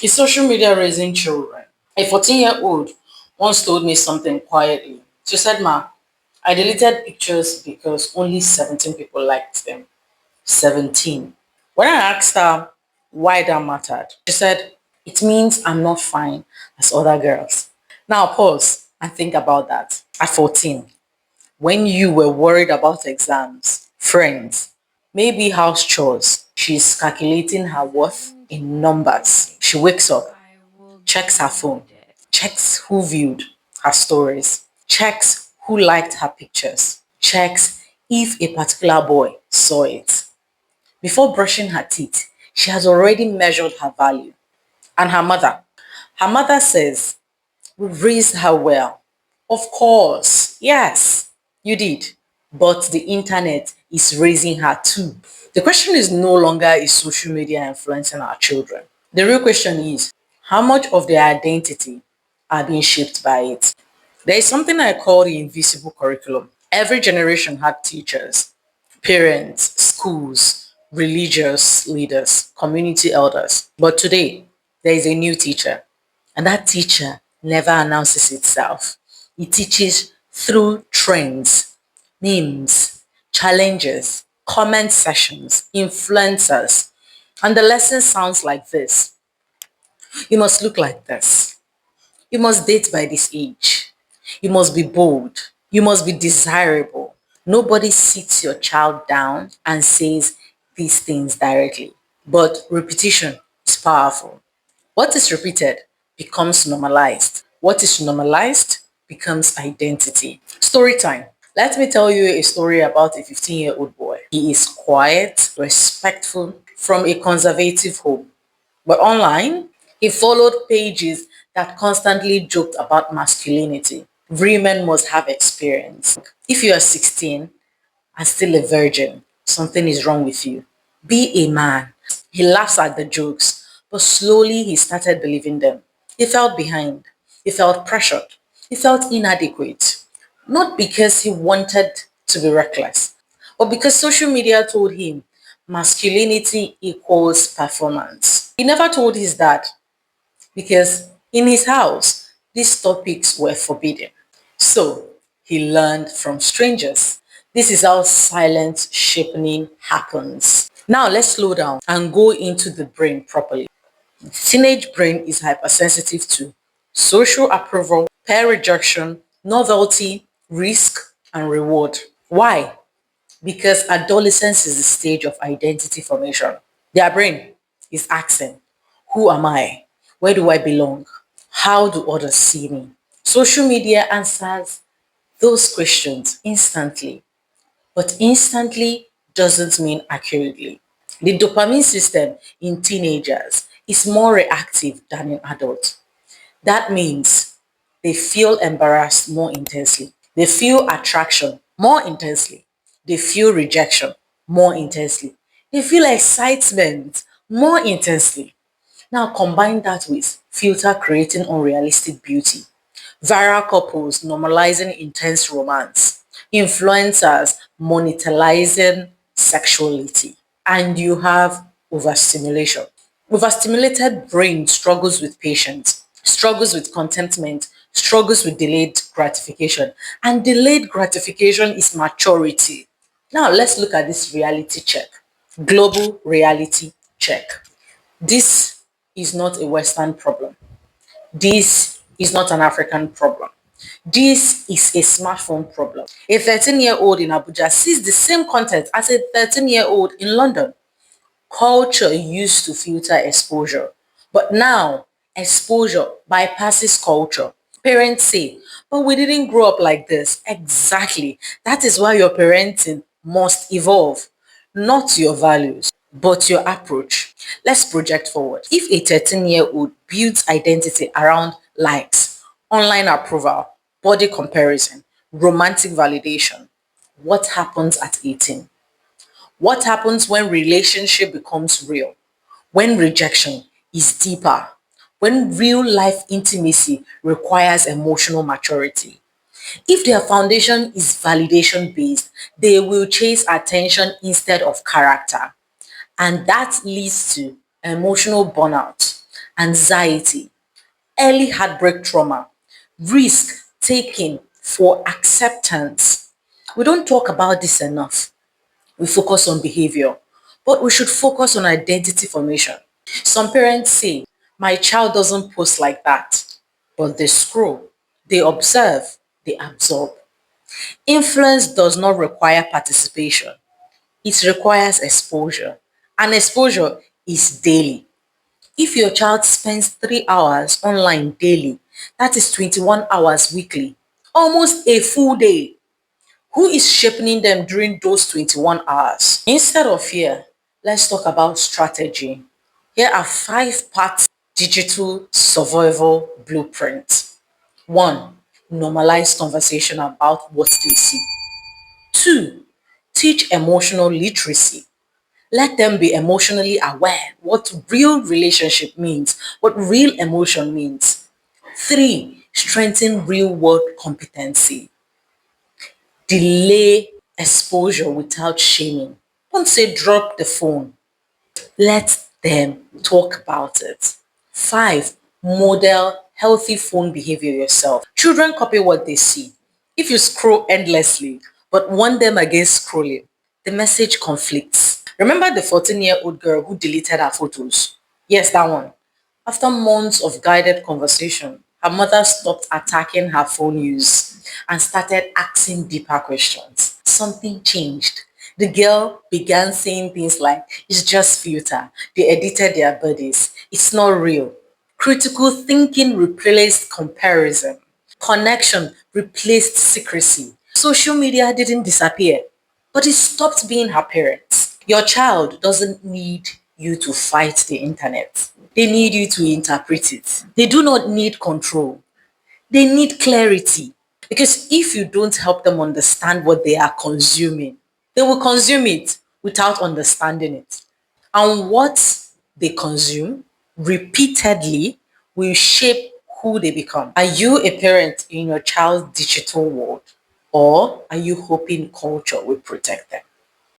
Is social media raising children? A 14-year-old once told me something quietly. She said, "Ma, I deleted pictures because only 17 people liked them." 17. When I asked her why that mattered, she said, "It means I'm not fine as other girls." Now pause and think about that. At 14, when you were worried about exams, friends, maybe house chores, she's calculating her worth in numbers. She wakes up, checks her phone, checks who viewed her stories, checks who liked her pictures, checks if a particular boy saw it. Before brushing her teeth, she has already measured her value. And her mother says, "We raised her well." Of course, yes, you did. But the internet is raising her too. The question is no longer, is social media influencing our children? The real question is, how much of their identity are being shaped by it? There is something I call the invisible curriculum. Every generation had teachers, parents, schools, religious leaders, community elders. But today, there is a new teacher, and that teacher never announces itself. It teaches through trends, memes, challenges, comment sessions, influencers. And the lesson sounds like this: you must look like this. You must date by this age. You must be bold. You must be desirable. Nobody sits your child down and says these things directly. But repetition is powerful. What is repeated becomes normalized. What is normalized becomes identity. Story time. Let me tell you a story about a 15-year-old boy. He is quiet, respectful, from a conservative home. But online, he followed pages that constantly joked about masculinity. Women must have experience. If you are 16 and still a virgin, something is wrong with you. Be a man. He laughs at the jokes, but slowly he started believing them. He felt behind. He felt pressured. He felt inadequate. Not because he wanted to be reckless, but because social media told him masculinity equals performance. He never told his dad because in his house, these topics were forbidden. So he learned from strangers. This is how silent shaping happens. Now let's slow down and go into the brain properly. Teenage brain is hypersensitive to social approval, peer rejection, novelty, risk, and reward. Why? Because adolescence is the stage of identity formation. Their brain is asking, who am I? Where do I belong? How do others see me? Social media answers those questions instantly, but instantly doesn't mean accurately. The dopamine system in teenagers is more reactive than in adults. That means they feel embarrassed more intensely. They feel attraction more intensely. They feel rejection more intensely. They feel excitement more intensely. Now combine that with filter creating unrealistic beauty, viral couples normalizing intense romance, influencers monetizing sexuality, and you have overstimulation. Overstimulated brain struggles with patience, struggles with contentment, struggles with delayed gratification. And delayed gratification is maturity. Now let's look at this reality check. Global reality check. This is not a Western problem. This is not an African problem. This is a smartphone problem. A 13-year-old in Abuja sees the same content as a 13-year-old in London. Culture used to filter exposure, but now exposure bypasses culture. Parents say, but we didn't grow up like this. Exactly. That is why your parenting must evolve, not your values, but your approach. Let's project forward. If a 13-year-old builds identity around likes, online approval, body comparison, romantic validation, what happens at 18? What happens when relationship becomes real? When rejection is deeper? When real life intimacy requires emotional maturity? If their foundation is validation based, they will chase attention instead of character. And that leads to emotional burnout. anxiety, early heartbreak trauma, risk taking for acceptance. We don't talk about this enough. We focus on behavior, but we should focus on identity formation. Some parents say, my child doesn't post like that, but they scroll, they observe, they absorb. Influence does not require participation, it requires exposure. And exposure is daily. If your child spends 3 hours online daily, that is 21 hours weekly, almost a full day. Who is shaping them during those 21 hours? Instead of fear, let's talk about strategy. Here are 5 parts digital survival blueprint. 1. Normalize conversation about what they see. 2. Teach emotional literacy. Let them be emotionally aware what real relationship means, what real emotion means. 3. Strengthen real world competency. Delay exposure without shaming. Don't say drop the phone. Let them talk about it. 5. Model healthy phone behavior yourself. Children copy what they see. If you scroll endlessly but warn them against scrolling, the message conflicts. Remember the 14-year-old girl who deleted her photos? Yes, that one. After months of guided conversation, her mother stopped attacking her phone use and started asking deeper questions. Something changed. The girl began saying things like, it's just filter. They edited their bodies. It's not real. Critical thinking replaced comparison. Connection replaced secrecy. Social media didn't disappear, but it stopped being her parents. Your child doesn't need you to fight the internet. They need you to interpret it. They do not need control. They need clarity. Because if you don't help them understand what they are consuming, they will consume it without understanding it. And what they consume repeatedly will shape who they become. Are you a parent in your child's digital world? Or are you hoping culture will protect them?